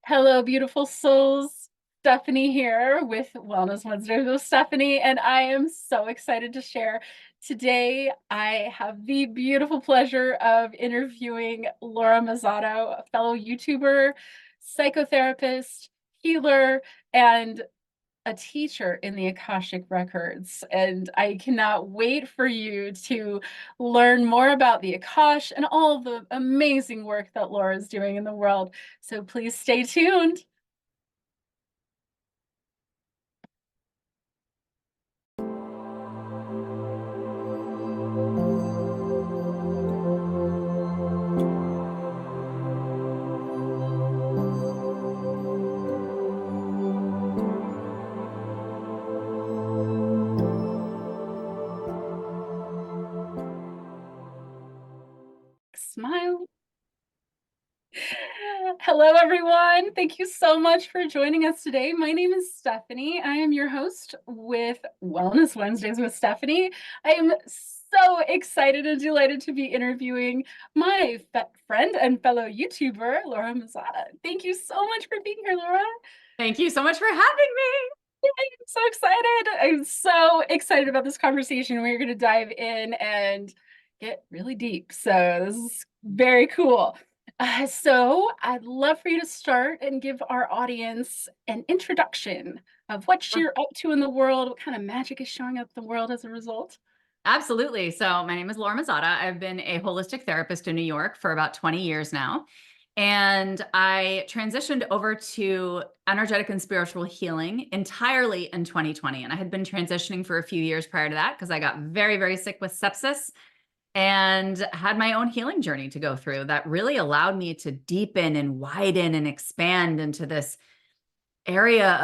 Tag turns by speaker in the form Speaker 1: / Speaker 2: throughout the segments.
Speaker 1: Hello, beautiful souls. Stephanie here with Wellness Wednesdays with Stephanie, and I am so excited to share. Today, I have the beautiful pleasure of interviewing Laura Mazzotta, a fellow YouTuber, psychotherapist, healer, and a teacher in the Akashic Records. And I cannot wait for you to learn more about the Akash and all the amazing work that Laura is doing in the world. So please stay tuned. Smile. Hello, everyone. Thank you so much for joining us today. My name is Stephanie. I am your host with Wellness Wednesdays with Stephanie. I am so excited and delighted to be interviewing my friend and fellow YouTuber, Laura Mazzotta. Thank you so much for being here, Laura.
Speaker 2: Thank you so much for having me.
Speaker 1: I'm so excited. I'm so excited about this conversation. We're going to dive in and get really deep. So this is very cool. So I'd love for you to start and give our audience an introduction of what you're up to in the world, what kind of magic is showing up in the world as a result.
Speaker 2: Absolutely. So my name is Laura Mazzotta. I've been a holistic therapist in New York for about 20 years now. And I transitioned over to energetic and spiritual healing entirely in 2020. And I had been transitioning for a few years prior to that because I got very, very sick with sepsis and had my own healing journey to go through that really allowed me to deepen and widen and expand into this area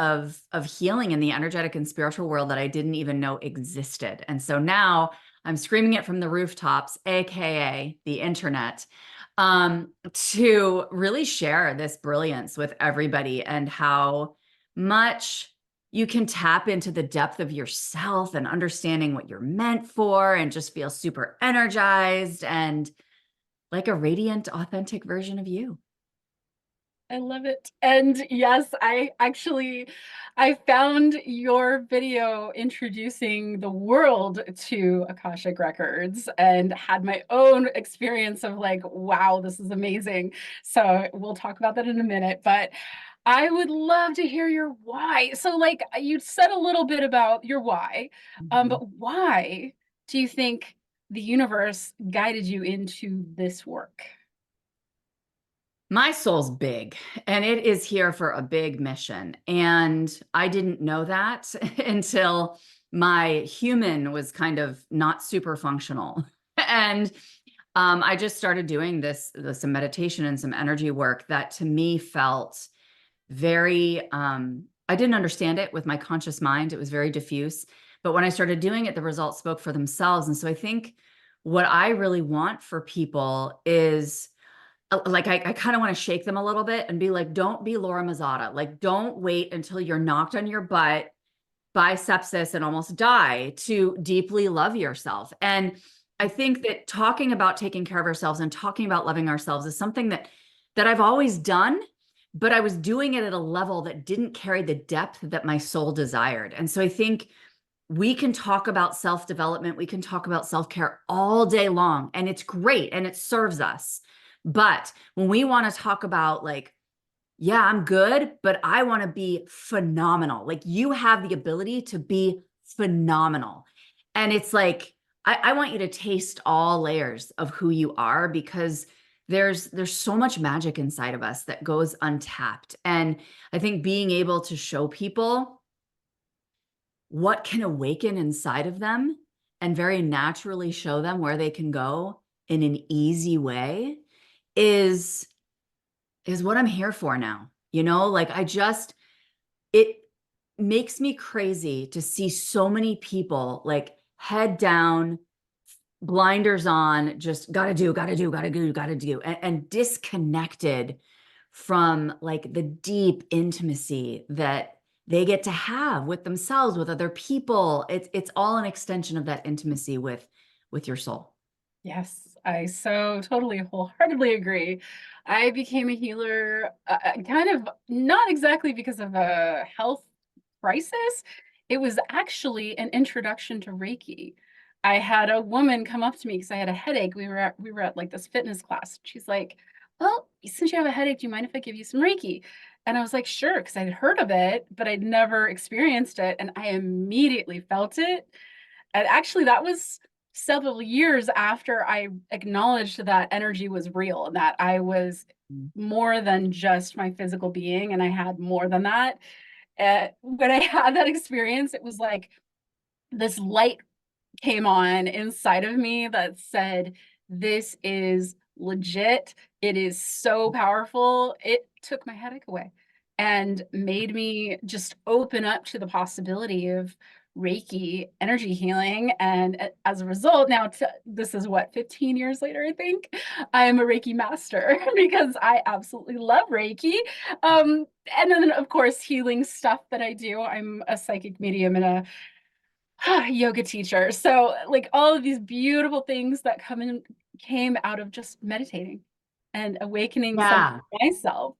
Speaker 2: of healing in the energetic and spiritual world that I didn't even know existed. And so now I'm screaming it from the rooftops, AKA the internet, to really share this brilliance with everybody and how much you can tap into the depth of yourself and understanding what you're meant for and just feel super energized and like a radiant, authentic version of you.
Speaker 1: I love it. And yes, I found your video introducing the world to Akashic Records and had my own experience of like, wow, this is amazing. So we'll talk about that in a minute, but I would love to hear your why. So like you said a little bit about your why,
Speaker 2: Mhm.
Speaker 1: but why do you think the universe guided you into this work?
Speaker 2: My soul's big and it is here for a big mission. And I didn't know that until my human was kind of not super functional. And I just started doing some meditation and some energy work that to me felt very, I didn't understand it with my conscious mind. It was very diffuse. But when I started doing it, the results spoke for themselves. And so I think what I really want for people is like I kind of want to shake them a little bit and be like, don't be Laura Mazzotta. Like, don't wait until you're knocked on your butt by sepsis and almost die to deeply love yourself. And I think that talking about taking care of ourselves and talking about loving ourselves is something that I've always done, but I was doing it at a level that didn't carry the depth that my soul desired. And so I think we can talk about self-development, we can talk about self-care all day long, and it's great and it serves us. But when we want to talk about like, yeah, I'm good, but I want to be phenomenal. Like you have the ability to be phenomenal. And it's like, I want you to taste all layers of who you are because there's so much magic inside of us that goes untapped. And I think being able to show people what can awaken inside of them and very naturally show them where they can go in an easy way is what I'm here for now. You know, like it makes me crazy to see so many people like head down, blinders on, just gotta do, gotta do, gotta do, gotta do, and disconnected from like the deep intimacy that they get to have with themselves, with other people. It's all an extension of that intimacy with your soul.
Speaker 1: Yes, I so totally wholeheartedly agree. I became a healer, kind of not exactly because of a health crisis. It was actually an introduction to Reiki. I had a woman come up to me because I had a headache. We were at like this fitness class. She's like, "Well, since you have a headache, do you mind if I give you some Reiki?" And I was like, "Sure," because I'd heard of it, but I'd never experienced it, and I immediately felt it. And actually, that was several years after I acknowledged that energy was real and that I was
Speaker 2: Mm.
Speaker 1: more than just my physical being, and I had more than that. When I had that experience, it was like this light came on inside of me that said, "This is legit. It is so powerful." It took my headache away and made me just open up to the possibility of Reiki energy healing. And as a result, now this is what, 15 years later, I think, I am a Reiki master because I absolutely love Reiki. And then, of course, healing stuff that I do. I'm a psychic medium and a yoga teacher. So like all of these beautiful things that came out of just meditating and awakening some
Speaker 2: Yeah.
Speaker 1: of myself.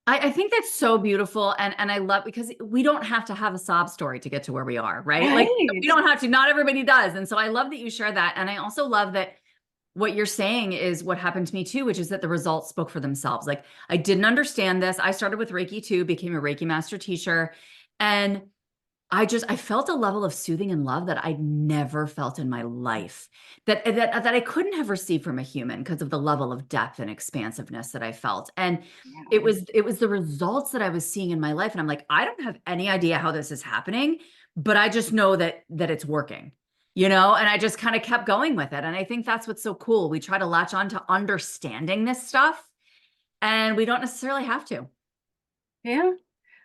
Speaker 2: I think that's so beautiful. And I love because we don't have to have a sob story to get to where we are, right? Like we
Speaker 1: Right.
Speaker 2: don't have to, not everybody does. And so I love that you share that. And I also love that what you're saying is what happened to me too, which is that the results spoke for themselves. Like I didn't understand this. I started with Reiki too, became a Reiki master teacher. And I felt a level of soothing and love that I'd never felt in my life, that I couldn't have received from a human because of the level of depth and expansiveness that I felt. And
Speaker 1: Yeah.
Speaker 2: it was the results that I was seeing in my life. And I'm like, I don't have any idea how this is happening, but I just know that it's working, you know? And I just kind of kept going with it. And I think that's what's so cool. We try to latch on to understanding this stuff, and we don't necessarily have to.
Speaker 1: Yeah.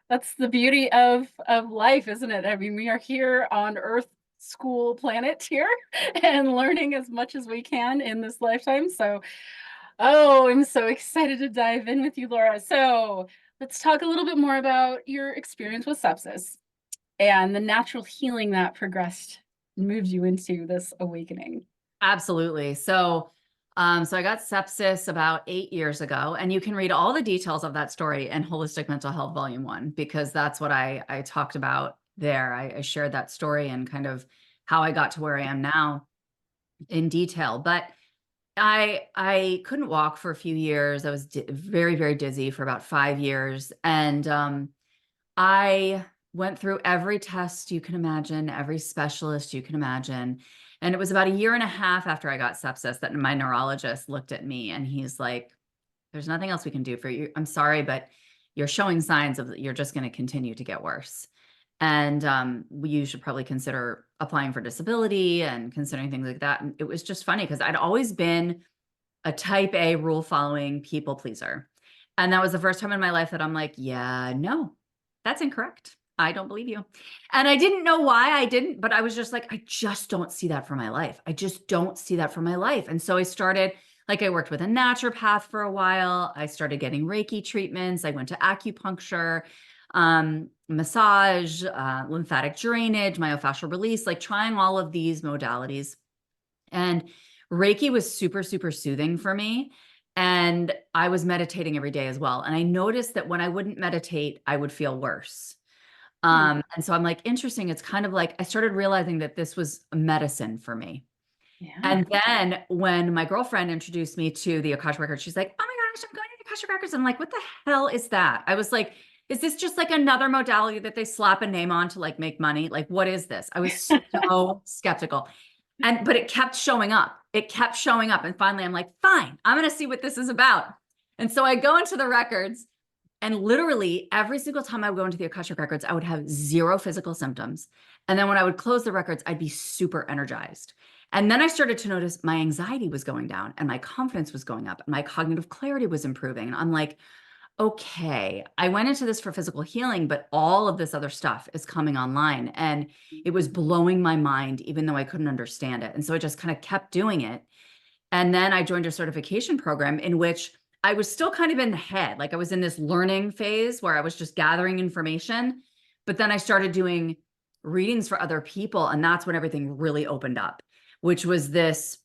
Speaker 1: That's the beauty of life, isn't it? I mean, we are here on Earth school planet here and learning as much as we can in this lifetime. So, oh, I'm so excited to dive in with you, Laura. So, let's talk a little bit more about your experience with sepsis and the natural healing that progressed and moved you into this awakening.
Speaker 2: Absolutely. So I got sepsis about 8 years ago, and you can read all the details of that story in Holistic Mental Health Volume 1, because that's what I talked about there. I shared that story and kind of how I got to where I am now in detail. But I couldn't walk for a few years. I was very, very dizzy for about 5 years, and I went through every test you can imagine, every specialist you can imagine. And it was about a year and a half after I got sepsis that my neurologist looked at me and he's like, "There's nothing else we can do for you. I'm sorry, but you're showing signs of you're just going to continue to get worse. And you should probably consider applying for disability and considering things like that." And it was just funny because I'd always been a type A rule following people pleaser. And that was the first time in my life that I'm like, yeah, no, that's incorrect. I don't believe you. And I didn't know why I didn't, but I was just like, I just don't see that for my life. I just don't see that for my life. And so I started, like, I worked with a naturopath for a while. I started getting Reiki treatments. I went to acupuncture, massage, lymphatic drainage, myofascial release, like trying all of these modalities. And Reiki was super, super soothing for me. And I was meditating every day as well. And I noticed that when I wouldn't meditate, I would feel worse.
Speaker 1: Hmm.
Speaker 2: And so I'm like, interesting. It's kind of like I started realizing that this was a medicine for me.
Speaker 1: Yeah.
Speaker 2: And then when my girlfriend introduced me to the Akashic Records, she's like, "Oh my gosh, I'm going to the Akashic Records." I'm like, "What the hell is that?" I was like, "Is this just like another modality that they slap a name on to like make money? Like, what is this?" I was so skeptical. But it kept showing up. It kept showing up. And finally, I'm like, fine, I'm going to see what this is about. And so I go into the records, and literally every single time I would go into the Akashic Records, I would have zero physical symptoms. And then when I would close the records, I'd be super energized. And then I started to notice my anxiety was going down and my confidence was going up and my cognitive clarity was improving. And I'm like, okay, I went into this for physical healing, but all of this other stuff is coming online. And it was blowing my mind, even though I couldn't understand it. And so I just kind of kept doing it. And then I joined a certification program in which I was still kind of in the head. Like I was in this learning phase where I was just gathering information. But then I started doing readings for other people. And that's when everything really opened up, which was this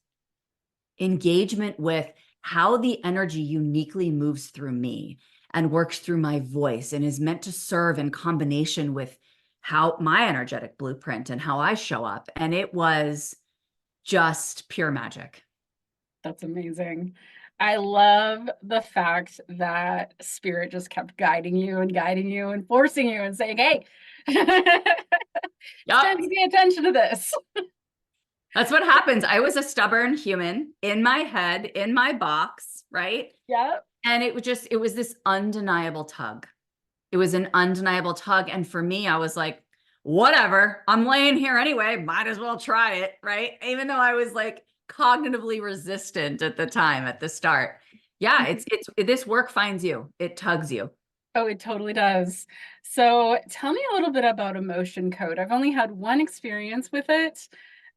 Speaker 2: engagement with how the energy uniquely moves through me and works through my voice and is meant to serve in combination with how my energetic blueprint and how I show up. And it was just pure magic.
Speaker 1: That's amazing. I love the fact that spirit just kept guiding you and forcing you and saying, hey, it's time
Speaker 2: Yep.
Speaker 1: to pay attention to this.
Speaker 2: That's what happens. I was a stubborn human in my head, in my box, right?
Speaker 1: Yep.
Speaker 2: And it was this undeniable tug. It was an undeniable tug. And for me, I was like, whatever, I'm laying here anyway, might as well try it, right? Even though I was like cognitively resistant at the time, at the start. Yeah, this work finds you, it tugs you.
Speaker 1: Oh, it totally does. So tell me a little bit about emotion code. I've only had one experience with it,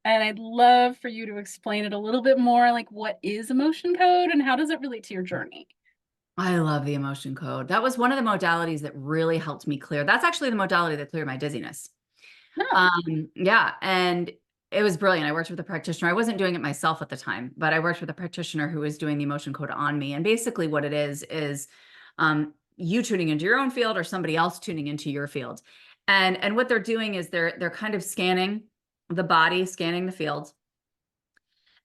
Speaker 1: and I'd love for you to explain it a little bit more, like what is emotion code and how does it relate to your journey?
Speaker 2: I love the emotion code. That was one of the modalities that really helped me clear. That's actually the modality that cleared my dizziness.
Speaker 1: No.
Speaker 2: Yeah, and it was brilliant. I worked with a practitioner. I wasn't doing it myself at the time, but I worked with a practitioner who was doing the emotion code on me. And basically what it is you tuning into your own field or somebody else tuning into your field. And what they're doing is they're kind of scanning the body, scanning the field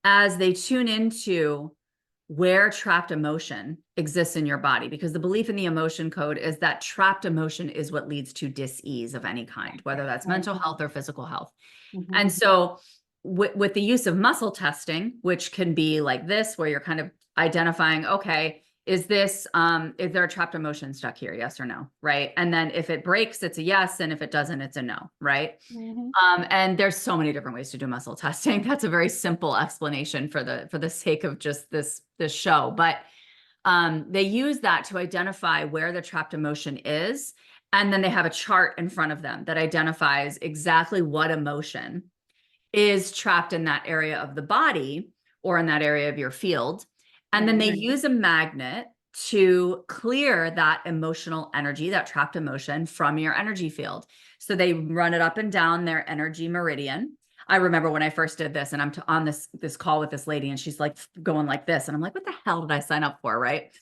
Speaker 2: as they tune into where trapped emotion exists in your body, because the belief in the emotion code is that trapped emotion is what leads to dis-ease of any kind, whether that's
Speaker 1: Right.
Speaker 2: mental health or physical health.
Speaker 1: Mhm.
Speaker 2: And so with the use of muscle testing, which can be like this, where you're kind of identifying, okay, is there a trapped emotion stuck here? Yes or no, right? And then if it breaks, it's a yes, and if it doesn't, it's a no, right?
Speaker 1: Mhm.
Speaker 2: And there's so many different ways to do muscle testing. That's a very simple explanation for the sake of just this show. But they use that to identify where the trapped emotion is. And then they have a chart in front of them that identifies exactly what emotion is trapped in that area of the body or in that area of your field. And then they
Speaker 1: Amazing.
Speaker 2: use a magnet to clear that emotional energy, that trapped emotion from your energy field. So they run it up and down their energy meridian. I remember when I first did this and I'm on this call with this lady and she's like going like this. And I'm like, what the hell did I sign up for? Right.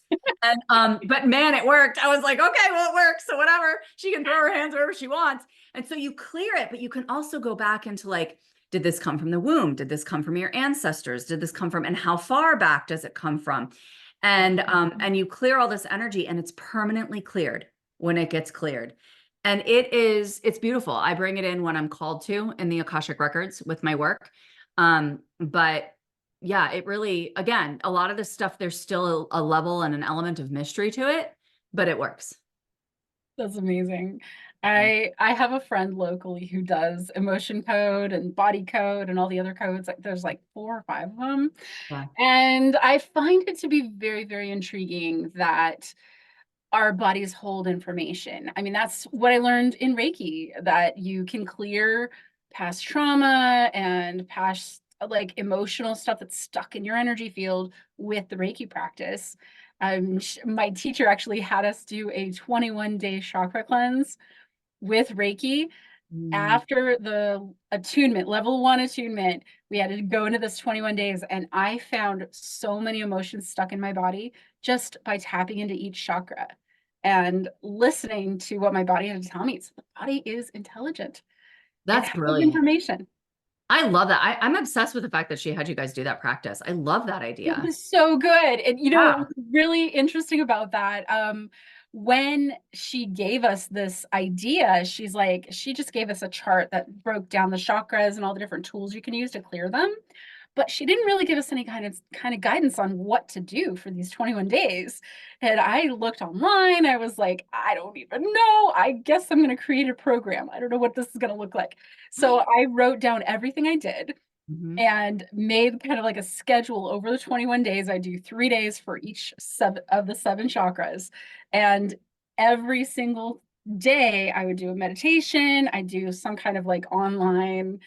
Speaker 2: And but man, it worked. I was like, okay, well, it works. So whatever. She can throw her hands wherever she wants. And so you clear it, but you can also go back into like, did this come from the womb? Did this come from your ancestors? Did this come from, and how far back does it come from? And you clear all this energy and it's permanently cleared when it gets cleared. And it's beautiful. I bring it in when I'm called to in the Akashic Records with my work. But yeah, it really, again, a lot of this stuff, there's still a level and an element of mystery to it, but it works.
Speaker 1: That's amazing. I have a friend locally who does emotion code and body code and all the other codes. Like there's like 4 or 5 of them.
Speaker 2: Yeah.
Speaker 1: And I find it to be very, very intriguing that our bodies hold information. I mean, that's what I learned in Reiki, that you can clear past trauma and past like emotional stuff that's stuck in your energy field with the Reiki practice. My teacher actually had us do a 21-day chakra cleanse with Reiki.
Speaker 2: Mm.
Speaker 1: After the attunement, level 1 attunement, we had to go into this 21 days, and I found so many emotions stuck in my body just by tapping into each chakra and listening to what my body had to tell me. So the body is intelligent. It
Speaker 2: That's
Speaker 1: has
Speaker 2: brilliant.
Speaker 1: information.
Speaker 2: I love that. I'm obsessed with the fact that she had you guys do that practice. I love that
Speaker 1: It
Speaker 2: idea.
Speaker 1: was so good. And you know what
Speaker 2: Yeah.
Speaker 1: was really interesting about that? When she gave us this idea, she's like, she just gave us a chart that broke down the chakras and all the different tools you can use to clear them. But she didn't really give us any kind of guidance on what to do for these 21 days. And I looked online. I was like, I don't even know. I guess I'm going to create a program. I don't know what this is going to look like. So I wrote down everything I did
Speaker 2: Mhm.
Speaker 1: and made kind of like a schedule over the 21 days. I do 3 days for each of the 7 chakras. And every single day, I would do a meditation. I do some kind of like online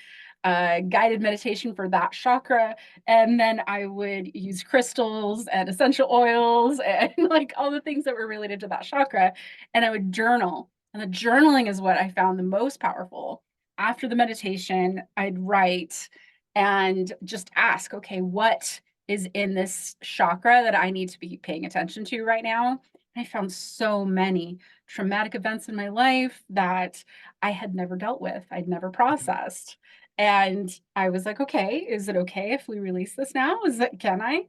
Speaker 1: guided meditation for that chakra. And then I would use crystals and essential oils and like all the things that were related to that chakra. And I would journal. And the journaling is what I found the most powerful. After the meditation, I'd write and just ask, okay, what is in this chakra that I need to be paying attention to right now. I found so many traumatic events in my life that I had never dealt with, I'd never processed. And I was like, okay, is it okay if we release this now? Can I?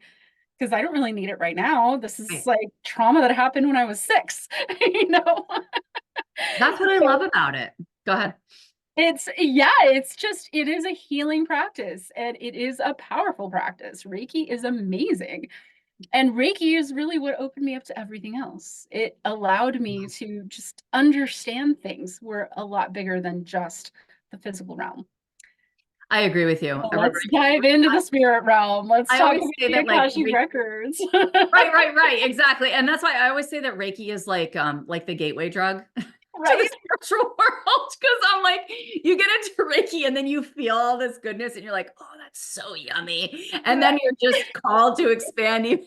Speaker 1: Because I don't really need it right now. This is
Speaker 2: Right.
Speaker 1: like trauma that happened when I was 6, you know?
Speaker 2: That's what I love about it. Go ahead.
Speaker 1: It's just, it is a healing practice and it is a powerful practice. Reiki is amazing. And Reiki is really what opened me up to everything else. It allowed me to just understand things were a lot bigger than just the physical realm.
Speaker 2: I agree with you.
Speaker 1: So let's dive into the spirit realm. Let's
Speaker 2: I
Speaker 1: talk
Speaker 2: always
Speaker 1: about
Speaker 2: say
Speaker 1: the
Speaker 2: that like
Speaker 1: Akashic Records.
Speaker 2: right, exactly. And that's why I always say that Reiki is like the gateway drug to the
Speaker 1: Right.
Speaker 2: spiritual world. Because I'm like, you get into Reiki and then you feel all this goodness and you're like, oh, that's so yummy. And then
Speaker 1: Right.
Speaker 2: you're just called to expand even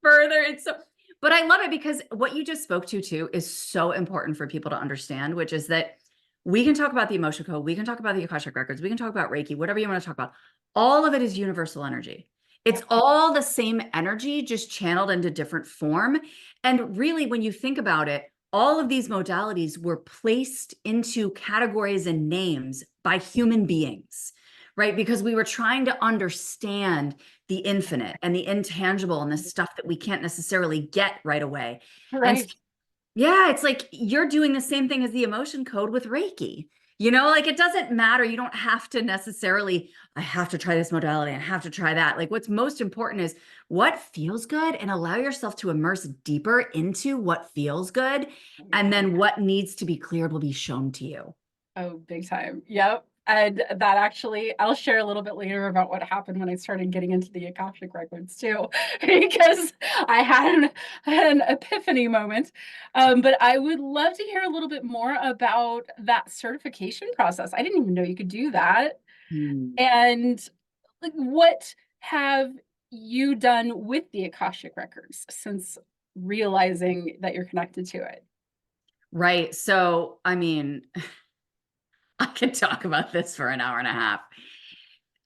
Speaker 2: further. It's so, but I love it because what you just spoke to too is so important for people to understand, which is that we can talk about the emotion code, we can talk about the Akashic records, we can talk about Reiki, whatever you want to talk about. All of it is universal energy. It's
Speaker 1: Yep.
Speaker 2: all the same energy, just channeled into different form. And really, when you think about it, all of these modalities were placed into categories and names by human beings, right? Because we were trying to understand the infinite and the intangible and the stuff that we can't necessarily get right away. And
Speaker 1: Right.
Speaker 2: yeah, it's like you're doing the same thing as the emotion code with Reiki. You know, like it doesn't matter. You don't have to necessarily, I have to try this modality. I have to try that. Like what's most important is what feels good and allow yourself to immerse deeper into what feels good. And then what needs to be cleared will be shown to you.
Speaker 1: Oh, big time. Yep. And that actually, I'll share a little bit later about what happened when I started getting into the Akashic records too, because I had an epiphany moment. But I would love to hear a little bit more about that certification process. I didn't even know you could do that.
Speaker 2: Hmm.
Speaker 1: And like, what have you done with the Akashic records since realizing that you're connected to it?
Speaker 2: Right. So, I mean, I could talk about this for an hour and a half.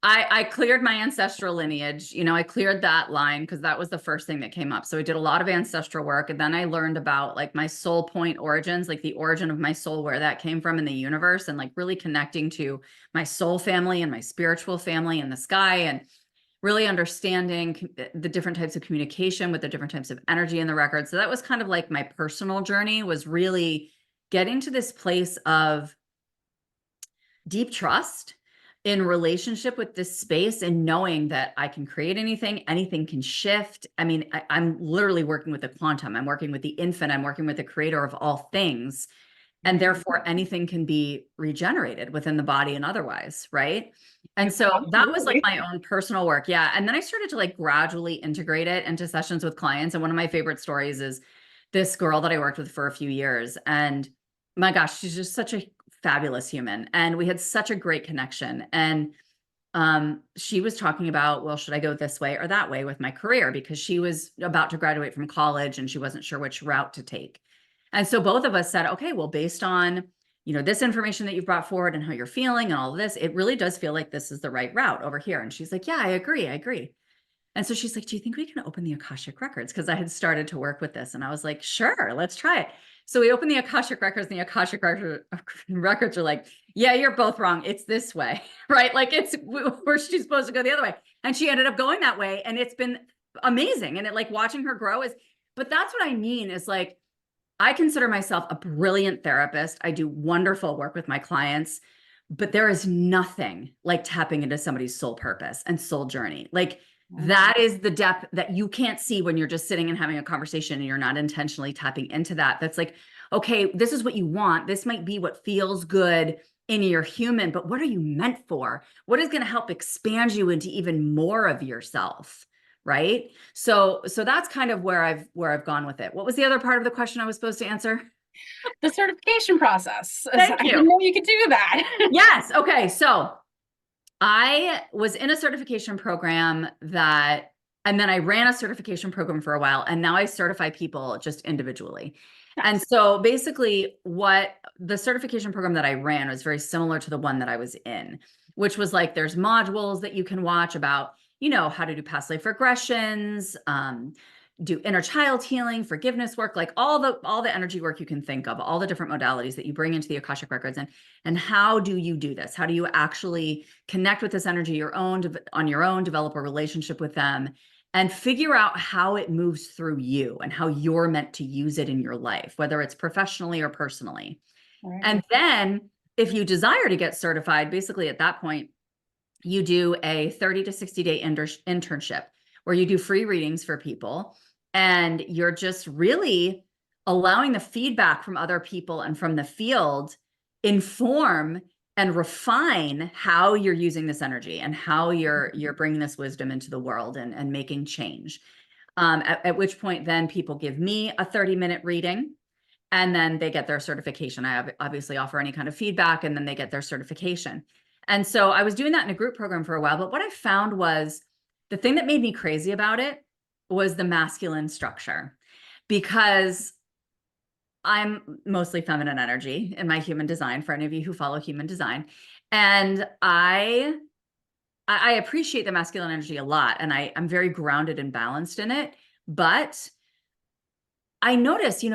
Speaker 2: I cleared my ancestral lineage. You know, I cleared that line because that was the first thing that came up. So I did a lot of ancestral work. And then I learned about like my soul point origins, like the origin of my soul, where that came from in the universe, and like really connecting to my soul family and my spiritual family in the sky, and really understanding the different types of communication with the different types of energy in the record. So that was kind of like my personal journey, was really getting to this place of deep trust in relationship with this space, and knowing that I can create anything, anything can shift. I mean, I'm literally working with the quantum, I'm working with the infinite, I'm working with the creator of all things. And therefore, anything can be regenerated within the body and otherwise, right? And so that was like
Speaker 1: Absolutely.
Speaker 2: my own personal work. Yeah. And then I started to like gradually integrate it into sessions with clients. And one of my favorite stories is this girl that I worked with for a few years. And my gosh, she's just such a fabulous human. And we had such a great connection. And she was talking about, well, should I go this way or that way with my career? Because she was about to graduate from college and she wasn't sure which route to take. And so both of us said, okay, well, based on, you know, this information that you've brought forward and how you're feeling and all of this, it really does feel like this is the right route over here. And she's like, yeah, I agree. I agree. And so she's like, do you think we can open the Akashic records? Because I had started to work with this. And I was like, sure, let's try it. So we opened the Akashic records, and the Akashic records are like, yeah, you're both wrong. It's this way, right? Like it's where she's supposed to go the other way. And she ended up going that way. And it's been amazing. And it like watching her grow is, but that's what I mean is like, I consider myself a brilliant therapist. I do wonderful work with my clients, but there is nothing like tapping into somebody's soul purpose and soul journey. Like that is the depth that you can't see when you're just sitting and having a conversation and you're not intentionally tapping into that. That's like, okay, this is what you want. This might be what feels good in your human, but what are you meant for? What is going to help expand you into even more of yourself? Right? So that's kind of where I've gone with it. What was the other part of the question I was supposed to answer?
Speaker 1: The certification process.
Speaker 2: Thank
Speaker 1: I
Speaker 2: you.
Speaker 1: didn't know you could do that.
Speaker 2: Yes. Okay. So I was in a certification program that, and then I ran a certification program for a while, and now I certify people just individually. And
Speaker 1: Nice.
Speaker 2: so basically, what the certification program that I ran was very similar to the one that I was in, which was like there's modules that you can watch about how to do past life regressions, do inner child healing, forgiveness work, like all the energy work you can think of, all the different modalities that you bring into the Akashic Records. And how do you do this? How do you actually connect with this energy on your own, develop a relationship with them, and figure out how it moves through you and how you're meant to use it in your life, whether it's professionally or personally.
Speaker 1: Right.
Speaker 2: And then if you desire to get certified, basically at that point, you do a 30 to 60 day internship where you do free readings for people. And you're just really allowing the feedback from other people and from the field inform and refine how you're using this energy and how you're bringing this wisdom into the world and making change. At which point then people give me a 30-minute reading and then they get their certification. I obviously offer any kind of feedback and then they get their certification. And so I was doing that in a group program for a while, but what I found was the thing that made me crazy about it was the masculine structure, because I'm mostly feminine energy in my human design, for any of you who follow human design. And I appreciate the masculine energy a lot, and I'm very grounded and balanced in it. But I noticed,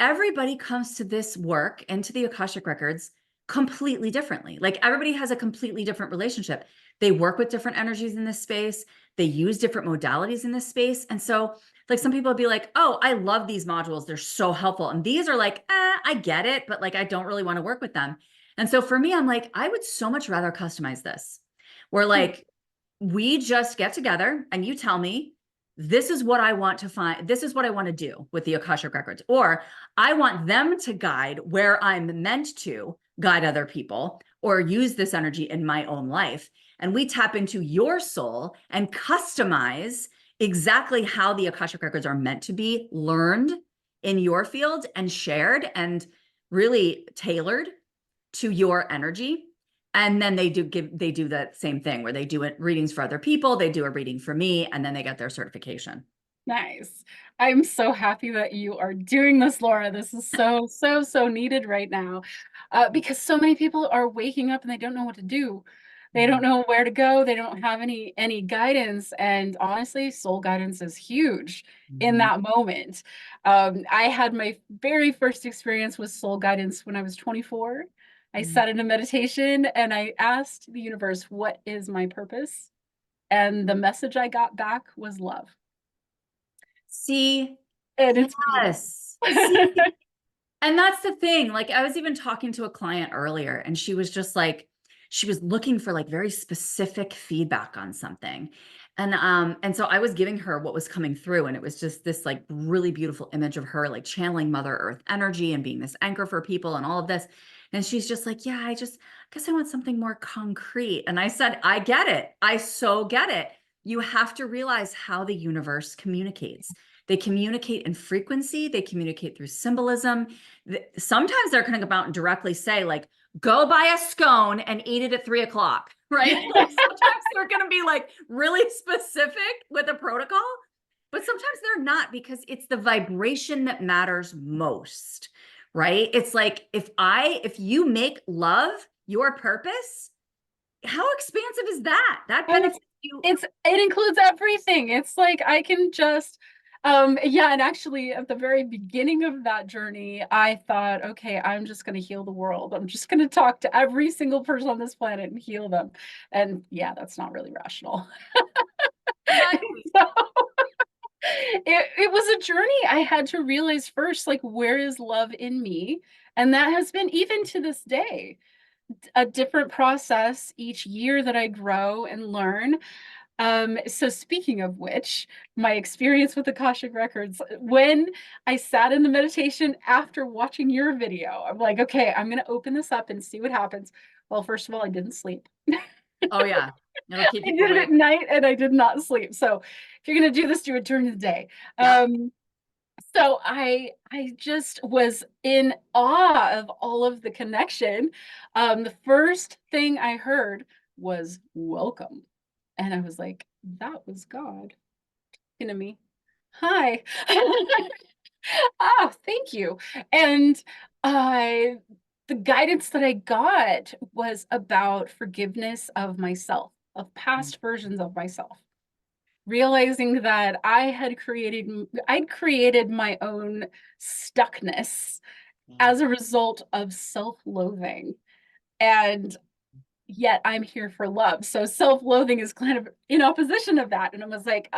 Speaker 2: everybody comes to this work and to the Akashic Records completely differently. Like everybody has a completely different relationship. They work with different energies in this space. They use different modalities in this space. And so like some people would be like, oh, I love these modules. They're so helpful. And these are like, I get it, but like, I don't really want to work with them. And so for me, I'm like, I would so much rather customize this. Where like, we just get together and you tell me, this is what I want to find. This is what I want to do with the Akashic Records. Or I want them to guide where I'm meant to guide other people or use this energy in my own life. And we tap into your soul and customize exactly how the Akashic Records are meant to be learned in your field and shared and really tailored to your energy. And then they do that same thing where they do it readings for other people. They do a reading for me, and then they get their certification.
Speaker 1: Nice. I'm so happy that you are doing this, Laura. This is so, so, so needed right now, because so many people are waking up and they don't know what to do. They don't know where to go. They don't have any guidance. And honestly, soul guidance is huge in
Speaker 2: Mhm.
Speaker 1: that moment. I had my very first experience with soul guidance when I was 24. I
Speaker 2: Mhm.
Speaker 1: sat in a meditation and I asked the universe, what is my purpose? And the message I got back was love.
Speaker 2: See,
Speaker 1: And it's beautiful.
Speaker 2: yes. See, and that's the thing. Like I was even talking to a client earlier and she was just like, she was looking for like very specific feedback on something. And so I was giving her what was coming through, and it was just this like really beautiful image of her like channeling Mother Earth energy and being this anchor for people and all of this. And she's just like, yeah, I guess I want something more concrete. And I said, I get it. I so get it. You have to realize how the universe communicates. They communicate in frequency, they communicate through symbolism. Sometimes they're going to come out and directly say, like, go buy a scone and eat it at 3 o'clock, right? Like sometimes they're going to be like really specific with a protocol, but sometimes they're not, because it's the vibration that matters most, right? It's like if you make love your purpose, how expansive is that? That
Speaker 1: And
Speaker 2: benefits you.
Speaker 1: it includes everything. It's like I can just yeah, and actually at the very beginning of that journey, I thought, okay, I'm just going to heal the world. I'm just going to talk to every single person on this planet and heal them. And yeah, that's not really rational.
Speaker 2: Exactly.
Speaker 1: So it was a journey. I had to realize first, like, where is love in me? And that has been, even to this day, a different process each year that I grow and learn. So speaking of which, my experience with Akashic Records, when I sat in the meditation after watching your video, I'm like, okay, I'm gonna open this up and see what happens. Well, first of all, I didn't sleep.
Speaker 2: Oh yeah. It'll keep
Speaker 1: I
Speaker 2: you
Speaker 1: did it
Speaker 2: awake.
Speaker 1: at night and I did not sleep. So if you're gonna do this, do it during the day.
Speaker 2: Yep.
Speaker 1: So I just was in awe of all of the connection. The first thing I heard was welcome. And I was like, that was God talking to me. Hi. Oh, thank you. And I the guidance that I got was about forgiveness of myself, of past versions of myself. realizing that I'd created my own stuckness
Speaker 2: Yeah.
Speaker 1: as a result of self-loathing. And yet I'm here for love. So self-loathing is kind of in opposition of that. And I was like,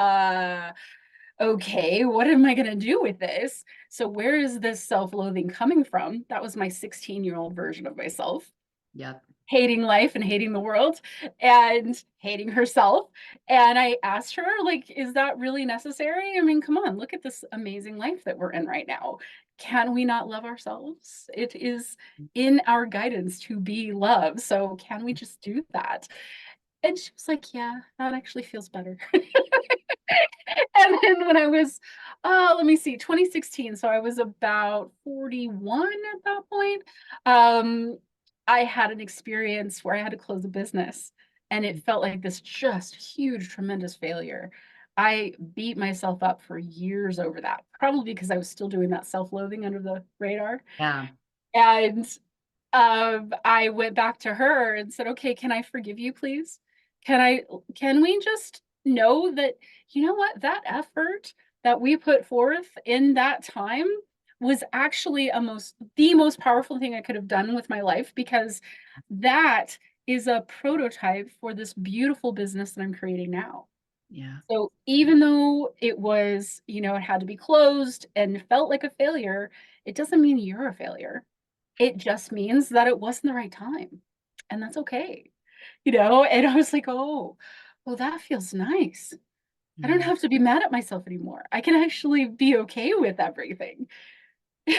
Speaker 1: okay, what am I going to do with this? So where is this self-loathing coming from? That was my 16-year-old version of myself,
Speaker 2: Yep.
Speaker 1: hating life and hating the world and hating herself. And I asked her, like, is that really necessary? I mean, come on, look at this amazing life that we're in right now. Can we not love ourselves? It is in our guidance to be love. So can we just do that? And she was like, yeah, that actually feels better. And then when I was, let me see, 2016, so I was about 41 at that point. I had an experience where I had to close a business, and it felt like this just huge, tremendous failure. I beat myself up for years over that, probably because I was still doing that self-loathing under the radar.
Speaker 2: Yeah.
Speaker 1: And I went back to her and said, okay, can I forgive you, please? Can I, can we just know that, you know what, that effort that we put forth in that time was actually the most powerful thing I could have done with my life, because that is a prototype for this beautiful business that I'm creating now.
Speaker 2: Yeah.
Speaker 1: So even though it was, it had to be closed and felt like a failure, it doesn't mean you're a failure. It just means that it wasn't the right time. And that's okay. And I was like, oh, well, that feels nice. I don't
Speaker 2: Yeah.
Speaker 1: have to be mad at myself anymore. I can actually be okay with everything.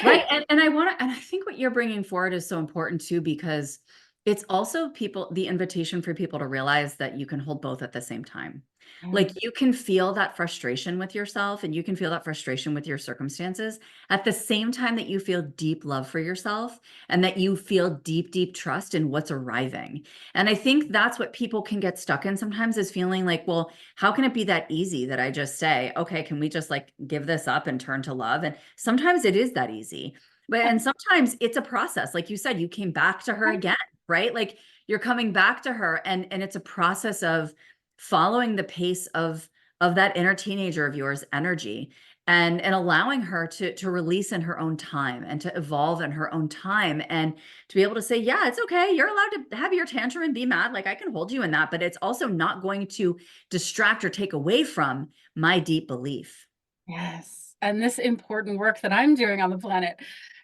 Speaker 2: Right. And I want to, and I think what you're bringing forward is so important too, because it's also the invitation for people to realize that you can hold both at the same time.
Speaker 1: Yeah.
Speaker 2: Like you can feel that frustration with yourself and you can feel that frustration with your circumstances at the same time that you feel deep love for yourself and that you feel deep, deep trust in what's arriving. And I think that's what people can get stuck in sometimes, is feeling like, well, how can it be that easy that I just say, okay, can we just like give this up and turn to love? And sometimes it is that easy. And sometimes it's a process. Like you said, you came back to her again, right? Like you're coming back to her, and it's a process of following the pace of that inner teenager of yours energy, and allowing her to release in her own time and to evolve in her own time, and to be able to say, yeah, it's okay, you're allowed to have your tantrum and be mad, like I can hold you in that, but it's also not going to distract or take away from my deep belief.
Speaker 1: Yes. And this important work that I'm doing on the planet,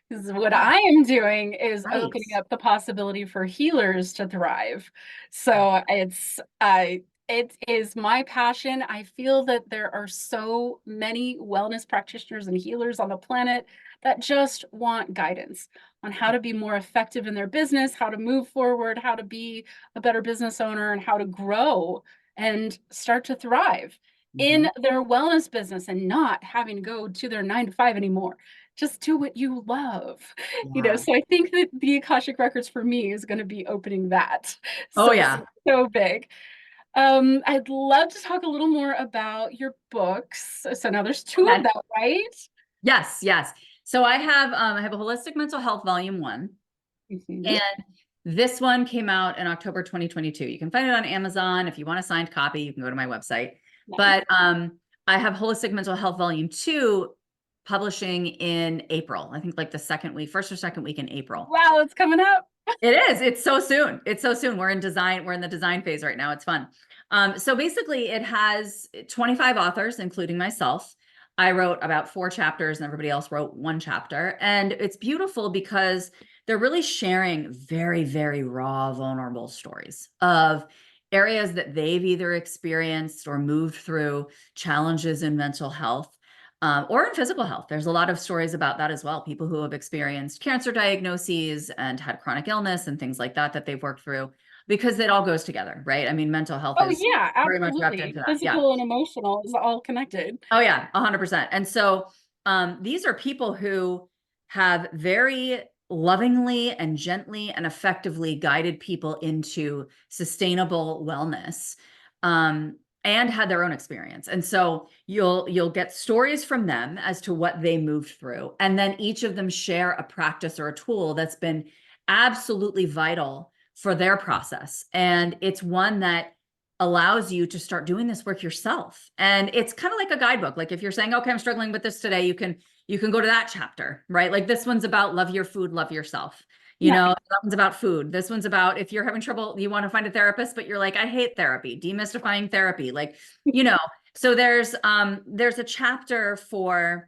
Speaker 1: because what
Speaker 2: Yeah.
Speaker 1: I am doing is
Speaker 2: Right.
Speaker 1: opening up the possibility for healers to thrive. So it is my passion. I feel that there are so many wellness practitioners and healers on the planet that just want guidance on how to be more effective in their business, how to move forward, how to be a better business owner, and how to grow and start to thrive in
Speaker 2: Mhm.
Speaker 1: their wellness business and not having to go to their 9 to 5 anymore. Just do what you love.
Speaker 2: Yeah.
Speaker 1: So I think that the Akashic Records for me is going to be opening that.
Speaker 2: Oh
Speaker 1: So,
Speaker 2: yeah.
Speaker 1: so big. I'd love to talk a little more about your books. So now there's two of
Speaker 2: Okay.
Speaker 1: them, right?
Speaker 2: Yes, yes. So I have a holistic mental health volume 1.
Speaker 1: Mhm.
Speaker 2: And this one came out in October 2022. You can find it on Amazon. If you want a signed copy, you can go to my website.
Speaker 1: Nice.
Speaker 2: But I have Holistic Mental Health Volume 2 publishing in April. I think like the second week, first or second week in April.
Speaker 1: Wow, it's coming up.
Speaker 2: It is. It's so soon. It's so soon. We're in design. We're in the design phase right now. It's fun. So basically, it has 25 authors, including myself. I wrote about 4 chapters, and everybody else wrote 1 chapter. And it's beautiful because they're really sharing very, very raw, vulnerable stories of areas that they've either experienced or moved through challenges in mental health, or in physical health. There's a lot of stories about that as well. People who have experienced cancer diagnoses and had chronic illness and things like that they've worked through, because it all goes together, right? I mean, mental health
Speaker 1: Oh
Speaker 2: is
Speaker 1: yeah,
Speaker 2: very much wrapped into
Speaker 1: absolutely.
Speaker 2: that. Yeah.
Speaker 1: Physical and emotional is all connected.
Speaker 2: Oh yeah, 100%. And so these are people who have very lovingly and gently and effectively guided people into sustainable wellness, and had their own experience. And so you'll get stories from them as to what they moved through, and then each of them share a practice or a tool that's been absolutely vital for their process. And it's one that allows you to start doing this work yourself. And it's kind of like a guidebook. Like if you're saying, okay, I'm struggling with this today, you can go to that chapter, right? Like this one's about love your food, love yourself. You
Speaker 1: Yeah.
Speaker 2: know, that one's about food. This one's about if you're having trouble, you want to find a therapist, but you're like, I hate therapy, demystifying therapy. Like, you know, so there's a chapter for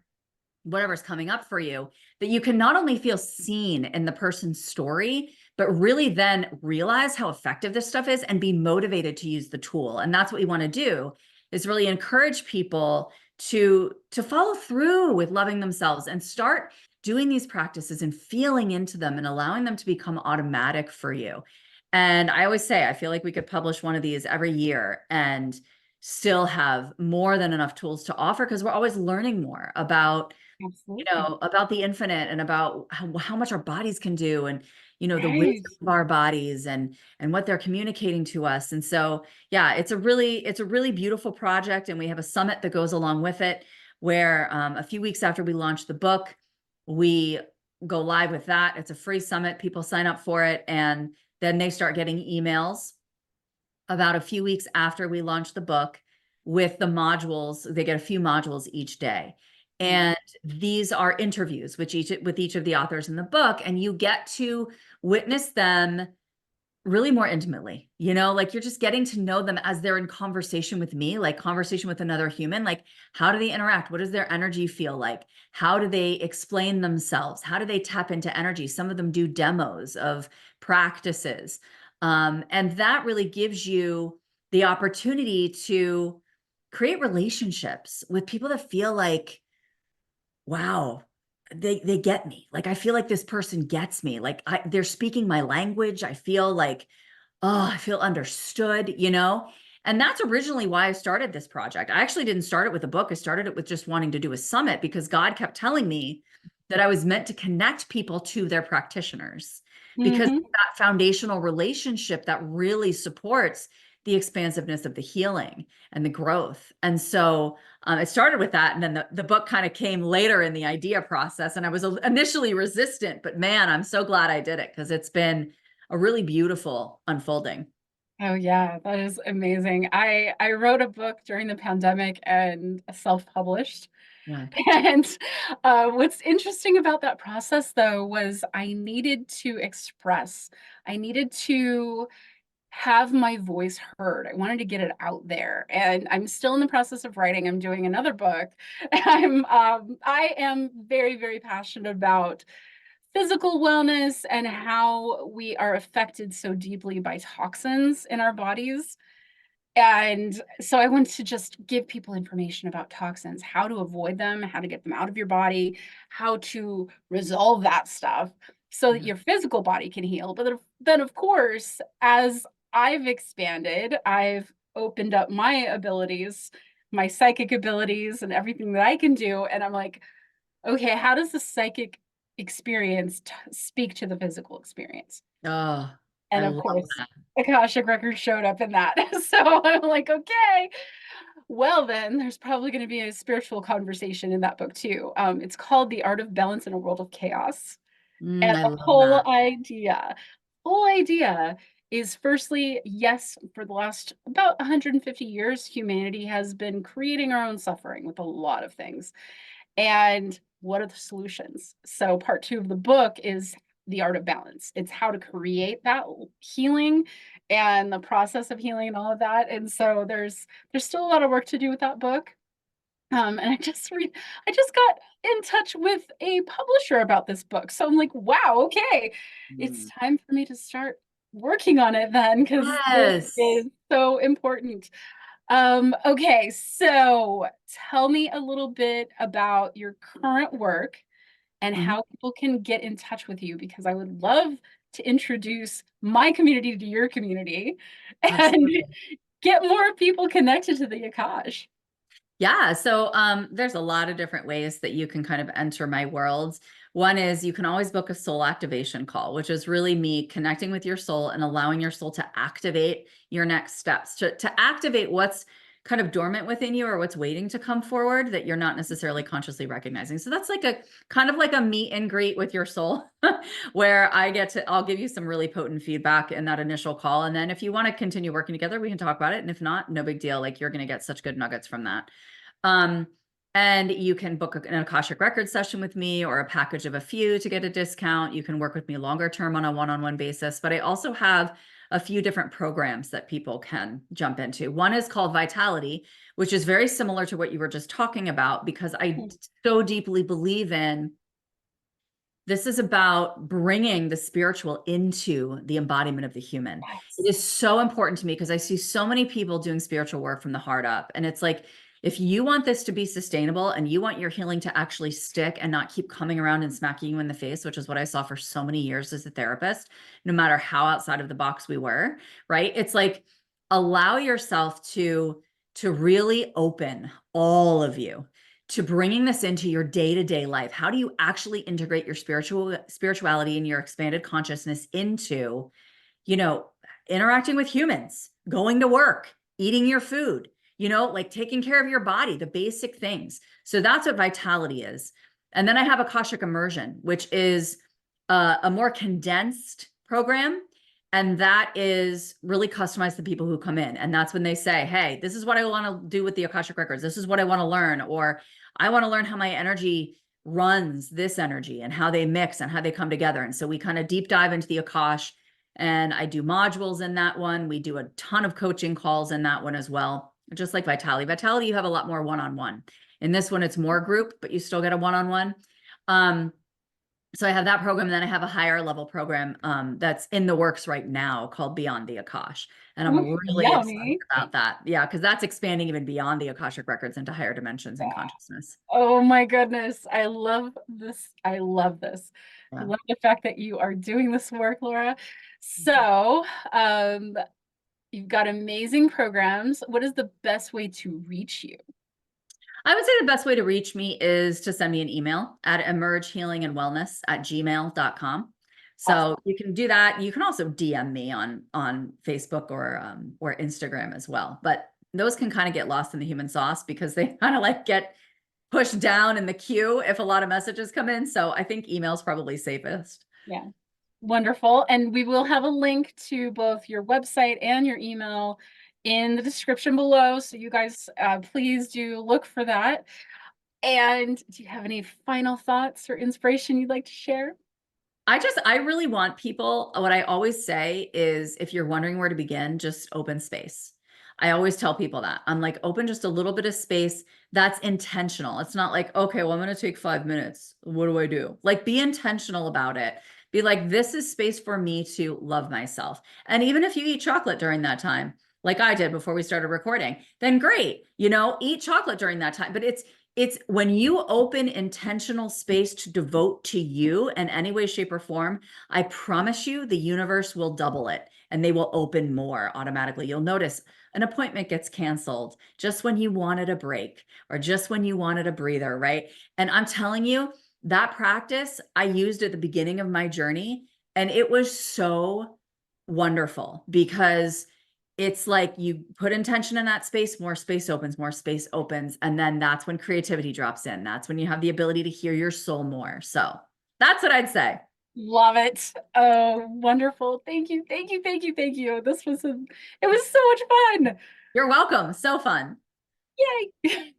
Speaker 2: whatever's coming up for you that you can not only feel seen in the person's story, but really then realize how effective this stuff is and be motivated to use the tool. And that's what we want to do, is really encourage people to follow through with loving themselves and start doing these practices and feeling into them and allowing them to become automatic for you. And I always say, I feel like we could publish one of these every year and still have more than enough tools to offer, because we're always learning more about, you
Speaker 1: Absolutely.
Speaker 2: know, about the infinite and about how much our bodies can do, and, you know, the
Speaker 1: Right.
Speaker 2: wisdom of our bodies and what they're communicating to us. And so, yeah, it's a really beautiful project. And we have a summit that goes along with it, where a few weeks after we launch the book, we go live with that. It's a free summit. People sign up for it, and then they start getting emails about a few weeks after we launch the book with the modules. They get a few modules each day. And these are interviews with each of the authors in the book, and you get to witness them really more intimately, you know, like you're just getting to know them as they're in conversation with me, like conversation with another human. Like, how do they interact? What does their energy feel like? How do they explain themselves? How do they tap into energy? Some of them do demos of practices. And that really gives you the opportunity to create relationships with people that feel like, wow, they get me. Like, I feel like this person gets me. Like, they're speaking my language. I feel like, oh, I feel understood, you know? And that's originally why I started this project. I actually didn't start it with a book. I started it with just wanting to do a summit, because God kept telling me that I was meant to connect people to their practitioners, because
Speaker 1: Mm-hmm.
Speaker 2: that foundational relationship that really supports the expansiveness of the healing and the growth. And so it started with that. And then the book kind of came later in the idea process. And I was initially resistant, but man, I'm so glad I did it, because it's been a really beautiful unfolding.
Speaker 1: Oh yeah, that is amazing. I wrote a book during the pandemic and self-published.
Speaker 2: Yeah.
Speaker 1: And what's interesting about that process though was I needed to express. I needed to have my voice heard. I wanted to get it out there. And I'm still in the process of writing. I'm doing another book. I am very, very passionate about physical wellness and how we are affected so deeply by toxins in our bodies. And so I want to just give people information about toxins, how to avoid them, how to get them out of your body, how to resolve that stuff so that
Speaker 2: Yeah.
Speaker 1: your physical body can heal. But then, of course, as I've expanded, I've opened up my abilities, my psychic abilities, and everything that I can do. And I'm like, okay, how does the psychic experience speak to the physical experience?
Speaker 2: Oh, I
Speaker 1: And of
Speaker 2: love
Speaker 1: course,
Speaker 2: that.
Speaker 1: Akashic Records showed up in that. So I'm like, okay, well, then there's probably going to be a spiritual conversation in that book too. It's called The Art of Balance in a World of Chaos. And
Speaker 2: I
Speaker 1: the
Speaker 2: love
Speaker 1: whole
Speaker 2: that.
Speaker 1: idea is firstly, yes, for the last about 150 years, humanity has been creating our own suffering with a lot of things. And what are the solutions? So part two of the book is the art of balance. It's how to create that healing and the process of healing and all of that. And so there's still a lot of work to do with that book. And I just got in touch with a publisher about this book. So I'm like, wow, okay, it's
Speaker 2: Mm.
Speaker 1: time for me to start working on it then, because this
Speaker 2: Yes.
Speaker 1: is so important. Okay, so tell me a little bit about your current work and
Speaker 2: Mhm.
Speaker 1: how people can get in touch with you, because I would love to introduce my community to your community and
Speaker 2: Absolutely.
Speaker 1: get more people connected to the Akash.
Speaker 2: Yeah, so there's a lot of different ways that you can kind of enter my world. One is you can always book a soul activation call, which is really me connecting with your soul and allowing your soul to activate your next steps, to activate what's kind of dormant within you or what's waiting to come forward that you're not necessarily consciously recognizing. So that's like a kind of like a meet and greet with your soul where I'll give you some really potent feedback in that initial call. And then if you want to continue working together, we can talk about it. And if not, no big deal. Like you're going to get such good nuggets from that. Um, and you can book an Akashic Records session with me or a package of a few to get a discount. You can work with me longer term on a one-on-one basis. But I also have a few different programs that people can jump into. One is called Vitality, which is very similar to what you were just talking about, because I so deeply believe in this is about bringing the spiritual into the embodiment of the human. It
Speaker 1: Yes.
Speaker 2: is so important to me because I see so many people doing spiritual work from the heart up. And it's like, if you want this to be sustainable and you want your healing to actually stick and not keep coming around and smacking you in the face, which is what I saw for so many years as a therapist, no matter how outside of the box we were, right? It's like, allow yourself to really open all of you to bringing this into your day-to-day life. How do you actually integrate your spirituality and your expanded consciousness into, you know, interacting with humans, going to work, eating your food, you know, like taking care of your body, the basic things. So that's what Vitality is. And then I have Akashic Immersion, which is a more condensed program. And that is really customized to people who come in. And that's when they say, hey, this is what I want to do with the Akashic Records. This is what I want to learn. Or I want to learn how my energy runs this energy and how they mix and how they come together. And so we kind of deep dive into the Akash, and I do modules in that one. We do a ton of coaching calls in that one as well. Just like Vitality. Vitality, you have a lot more one-on-one. In this one, it's more group, but you still get a one-on-one. So I have that program, and then I have a higher level program that's in the works right now called Beyond the Akash. And I'm
Speaker 1: Ooh,
Speaker 2: really excited
Speaker 1: yummy.
Speaker 2: about that. Yeah, because that's expanding even beyond the Akashic Records into higher dimensions and consciousness.
Speaker 1: Oh my goodness. I love this. I love this. I
Speaker 2: Yeah.
Speaker 1: love the fact that you are doing this work, Laura. So, you've got amazing programs. What is the best way to reach you?
Speaker 2: I would say the best way to reach me is to send me an email at emergehealingandwellness@gmail.com.
Speaker 1: Awesome.
Speaker 2: So you can do that. You can also DM me on Facebook or Instagram as well. But those can kind of get lost in the human sauce because they kind of like get pushed down in the queue if a lot of messages come in. So I think email is probably safest.
Speaker 1: Yeah. Wonderful. And we will have a link to both your website and your email in the description below. So you guys, please do look for that. And do you have any final thoughts or inspiration you'd like to share?
Speaker 2: I really want people, what I always say is if you're wondering where to begin, just open space. I always tell people that. I'm like, open just a little bit of space that's intentional. It's not like, okay, well, I'm going to take 5 minutes. What do I do? Like, be intentional about it. Be like, this is space for me to love myself. And even if you eat chocolate during that time, like I did before we started recording, then great, you know, eat chocolate during that time. But it's when you open intentional space to devote to you in any way, shape, or form, I promise you the universe will double it and they will open more automatically. You'll notice an appointment gets canceled just when you wanted a break or just when you wanted a breather, right? And I'm telling you, that practice I used at the beginning of my journey, and it was so wonderful because it's like you put intention in that space, more space opens, and then that's when creativity drops in. That's when you have the ability to hear your soul more. So that's what I'd say.
Speaker 1: Love it. Oh, wonderful. Thank you. Thank you. Thank you. Thank you. It was so much fun.
Speaker 2: You're welcome. So fun.
Speaker 1: Yay.